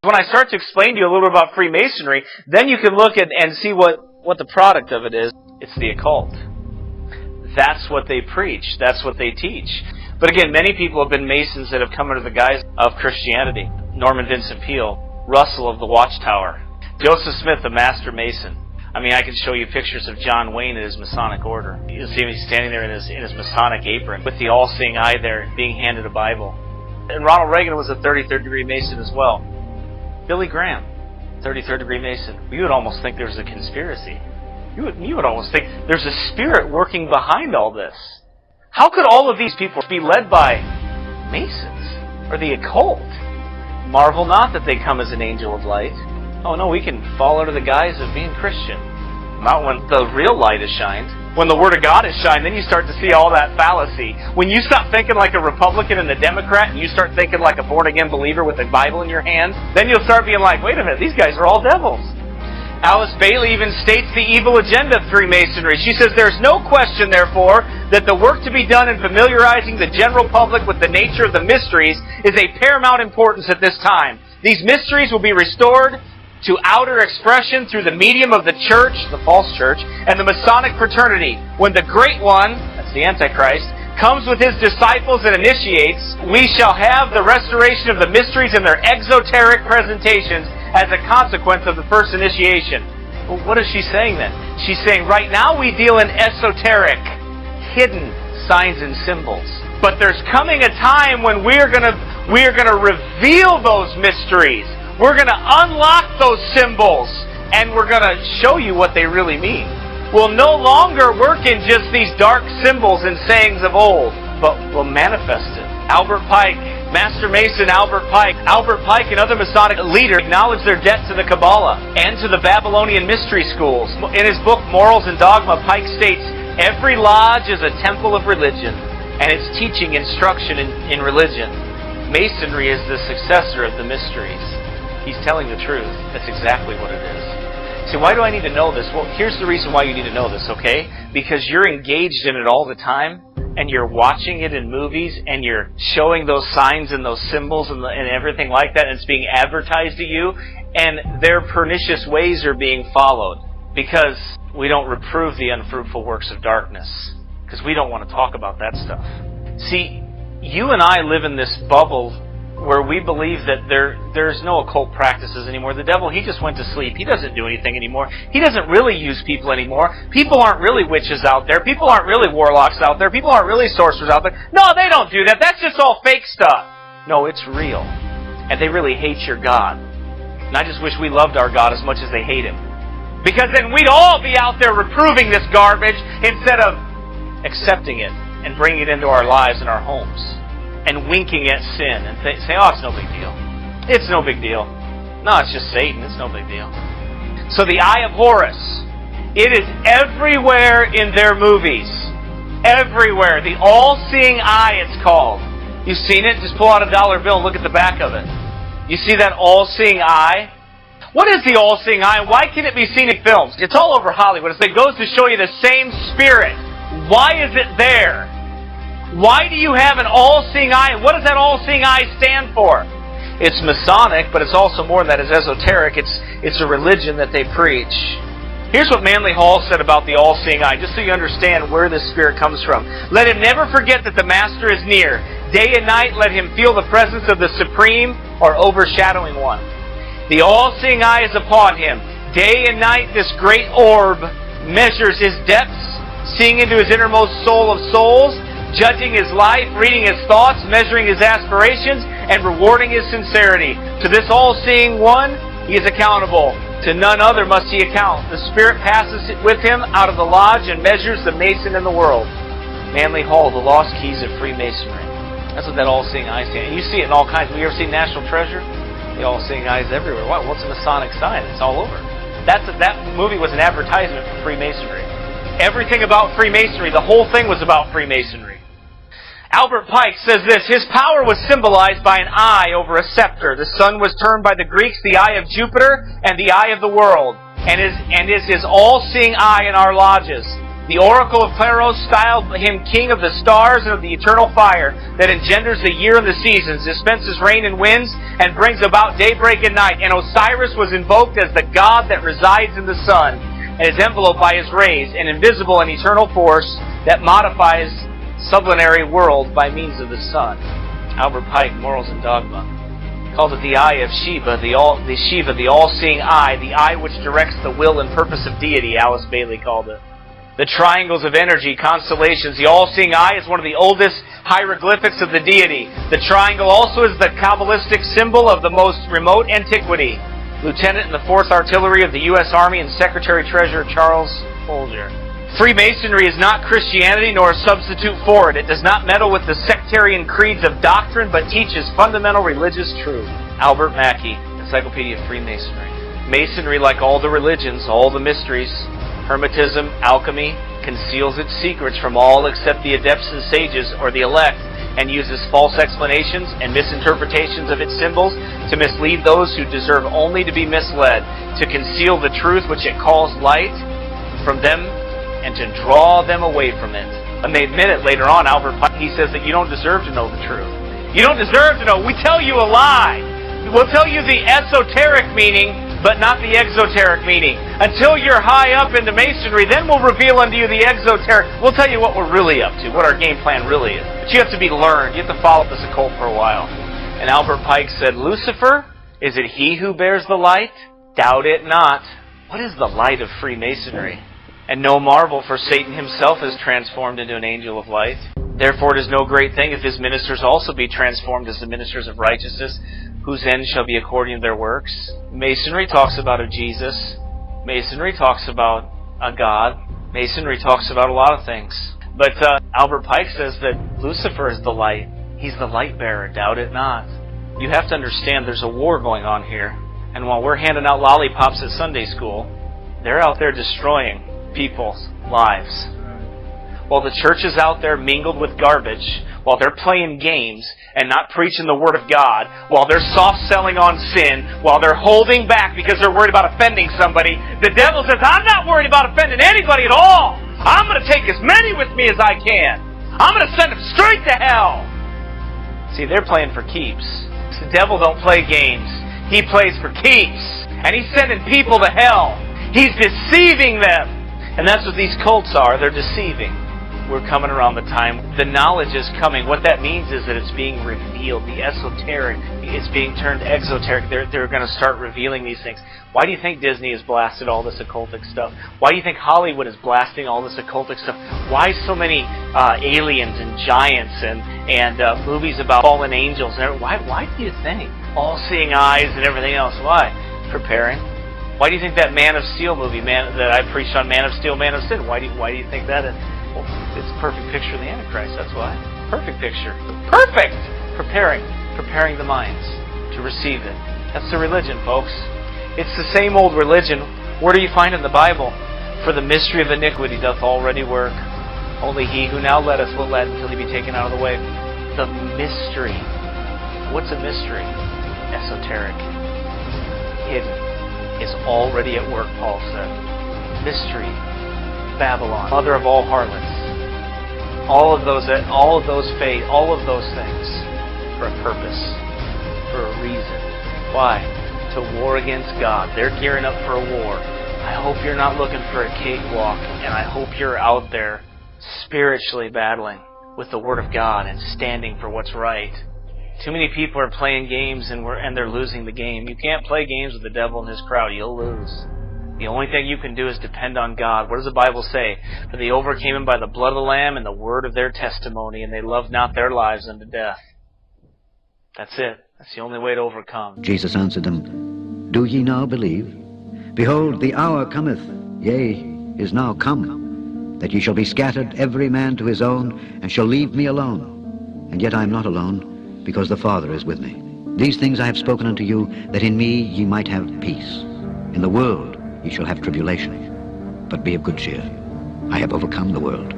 When I start to explain to you a little bit about Freemasonry, then you can look at and see what the product of it is. It's the occult. That's what they preach. That's what they teach. But again, many people have been Masons that have come under the guise of Christianity. Norman Vincent Peale, Russell of the Watchtower, Joseph Smith, the Master Mason. I mean, I can show you pictures of John Wayne in his Masonic order. You'll see him, he's standing there in his Masonic apron with the all-seeing eye there, being handed a Bible. And Ronald Reagan was a 33rd degree Mason as well. Billy Graham, 33rd degree Mason. You would almost think there's a conspiracy. You would almost think there's a spirit working behind all this. How could all of these people be led by Masons or the occult? Marvel not that they come as an angel of light. Oh no, we can fall under the guise of being Christian. Not when the real light is shined. When the Word of God is shined, then you start to see all that fallacy. When you stop thinking like a Republican and a Democrat, and you start thinking like a born-again believer with a Bible in your hand, then you'll start being like, wait a minute, these guys are all devils. Alice Bailey even states the evil agenda of Freemasonry. She says, there's no question, therefore, that the work to be done in familiarizing the general public with the nature of the mysteries is a paramount importance at this time. These mysteries will be restored to outer expression through the medium of the church, the false church, and the Masonic fraternity. When the Great One, that's the Antichrist, comes with his disciples and initiates, we shall have the restoration of the mysteries in their exoteric presentations as a consequence of the first initiation. Well, what is she saying then? She's saying right now we deal in esoteric, hidden signs and symbols. But there's coming a time when we're going to reveal those mysteries. We're going to unlock those symbols, and we're going to show you what they really mean. We'll no longer work in just these dark symbols and sayings of old, but we'll manifest it. Albert Pike, Master Mason Albert Pike and other Masonic leaders acknowledge their debt to the Kabbalah and to the Babylonian mystery schools. In his book, Morals and Dogma, Pike states, every lodge is a temple of religion, and its teaching instruction in religion. Masonry is the successor of the mysteries. He's telling the truth. That's exactly what it is. See, why do I need to know this? Well, here's the reason why you need to know this, okay? Because you're engaged in it all the time, and you're watching it in movies, and you're showing those signs and those symbols and everything like that, and it's being advertised to you, and their pernicious ways are being followed. Because we don't reprove the unfruitful works of darkness. Because we don't want to talk about that stuff. See, you and I live in this bubble where we believe that there's no occult practices anymore. The devil, he just went to sleep. He doesn't do anything anymore. He doesn't really use people anymore. People aren't really witches out there. People aren't really warlocks out there. People aren't really sorcerers out there. No, they don't do that. That's just all fake stuff. No, it's real. And they really hate your God. And I just wish we loved our God as much as they hate Him. Because then we'd all be out there reproving this garbage instead of accepting it and bringing it into our lives and our homes. And winking at sin and say, oh, it's no big deal. It's no big deal. No, it's just Satan. It's no big deal. So the Eye of Horus, it is everywhere in their movies. Everywhere. The all-seeing eye, it's called. You've seen it? Just pull out a dollar bill and look at the back of it. You see that all-seeing eye? What is the all-seeing eye? Why can it be seen in films? It's all over Hollywood. It goes to show you the same spirit. Why is it there? Why do you have an all-seeing eye? What does that all-seeing eye stand for? It's Masonic, but it's also more than that. It's esoteric. It's a religion that they preach. Here's what Manly Hall said about the all-seeing eye, just so you understand where this spirit comes from. Let him never forget that the Master is near. Day and night, let him feel the presence of the Supreme or overshadowing one. The all-seeing eye is upon him. Day and night, this great orb measures his depths, seeing into his innermost soul of souls, judging his life, reading his thoughts, measuring his aspirations, and rewarding his sincerity. To this all-seeing one, he is accountable. To none other must he account. The Spirit passes with him out of the lodge and measures the Mason in the world. Manly Hall, the lost keys of Freemasonry. That's what that all-seeing eye stands. And you see it in all kinds. Have you ever seen National Treasure? The all-seeing eye is everywhere. What's a Masonic sign? It's all over. That movie was an advertisement for Freemasonry. Everything about Freemasonry, the whole thing was about Freemasonry. Albert Pike says this, his power was symbolized by an eye over a scepter. The sun was termed by the Greeks the eye of Jupiter and the eye of the world, and is his all-seeing eye in our lodges. The oracle of Pharaoh styled him king of the stars and of the eternal fire that engenders the year and the seasons, dispenses rain and winds, and brings about daybreak and night. And Osiris was invoked as the god that resides in the sun, and is enveloped by his rays, an invisible and eternal force that modifies sublunary world by means of the sun. Albert Pike, Morals and Dogma, called it the eye of Shiva, the all-seeing eye, the eye which directs the will and purpose of deity, Alice Bailey called it. The triangles of energy, constellations. The all-seeing eye is one of the oldest hieroglyphics of the deity. The triangle also is the Kabbalistic symbol of the most remote antiquity. Lieutenant in the 4th Artillery of the U.S. Army and Secretary-Treasurer Charles Folger. Freemasonry is not Christianity nor a substitute for it. It does not meddle with the sectarian creeds of doctrine, but teaches fundamental religious truth. Albert Mackey, Encyclopedia of Freemasonry. Masonry, like all the religions, all the mysteries, Hermetism, alchemy, conceals its secrets from all except the adepts and sages or the elect, and uses false explanations and misinterpretations of its symbols to mislead those who deserve only to be misled, to conceal the truth which it calls light from them, and to draw them away from it. And they admit it later on. Albert Pike, he says that you don't deserve to know the truth. You don't deserve to know. We tell you a lie. We'll tell you the esoteric meaning, but not the exoteric meaning. Until you're high up into Masonry, then we'll reveal unto you the exoteric. We'll tell you what we're really up to, what our game plan really is. But you have to be learned. You have to follow this occult for a while. And Albert Pike said, Lucifer, is it he who bears the light? Doubt it not. What is the light of Freemasonry? And no marvel, for Satan himself is transformed into an angel of light. Therefore it is no great thing if his ministers also be transformed as the ministers of righteousness, whose end shall be according to their works. Masonry talks about a Jesus. Masonry talks about a God. Masonry talks about a lot of things. But Albert Pike says that Lucifer is the light. He's the light bearer, doubt it not. You have to understand there's a war going on here. And while we're handing out lollipops at Sunday school, they're out there destroying people's lives. While the church is out there mingled with garbage, while they're playing games and not preaching the Word of God, while they're soft-selling on sin, while they're holding back because they're worried about offending somebody, the devil says, I'm not worried about offending anybody at all. I'm going to take as many with me as I can. I'm going to send them straight to hell. See, they're playing for keeps. The devil don't play games. He plays for keeps. And he's sending people to hell. He's deceiving them. And that's what these cults are. They're deceiving. We're coming around the time. The knowledge is coming. What that means is that it's being revealed. The esoteric is being turned exoteric. They're going to start revealing these things. Why do you think Disney has blasted all this occultic stuff? Why do you think Hollywood is blasting all this occultic stuff? Why so many aliens and giants and movies about fallen angels? Why do you think? All-seeing eyes and everything else. Why? Preparing. Why do you think that Man of Steel movie that I preached on, Man of Steel, Man of Sin? Why do you think that is? Well, it's a perfect picture of the Antichrist, that's why. Perfect picture. Perfect! Preparing the minds to receive it. That's the religion, folks. It's the same old religion. Where do you find it in the Bible? For the mystery of iniquity doth already work. Only he who now letteth will let until he be taken out of the way. The mystery. What's a mystery? Esoteric. Hidden. Is already at work, Paul said. Mystery. Babylon, mother of all harlots. All of those things, for a purpose, for a reason. Why? To war against God. They're gearing up for a war. I hope you're not looking for a cakewalk, and I hope you're out there spiritually battling with the Word of God and standing for what's right. Too many people are playing games and they're losing the game. You can't play games with the devil and his crowd. You'll lose. The only thing you can do is depend on God. What does the Bible say? For they overcame him by the blood of the Lamb and the word of their testimony, and they loved not their lives unto death. That's it. That's the only way to overcome. Jesus answered them, Do ye now believe? Behold, the hour cometh, yea, is now come, that ye shall be scattered every man to his own, and shall leave me alone. And yet I am not alone, because the Father is with me. These things I have spoken unto you, that in me ye might have peace. In the world ye shall have tribulation, but be of good cheer. I have overcome the world.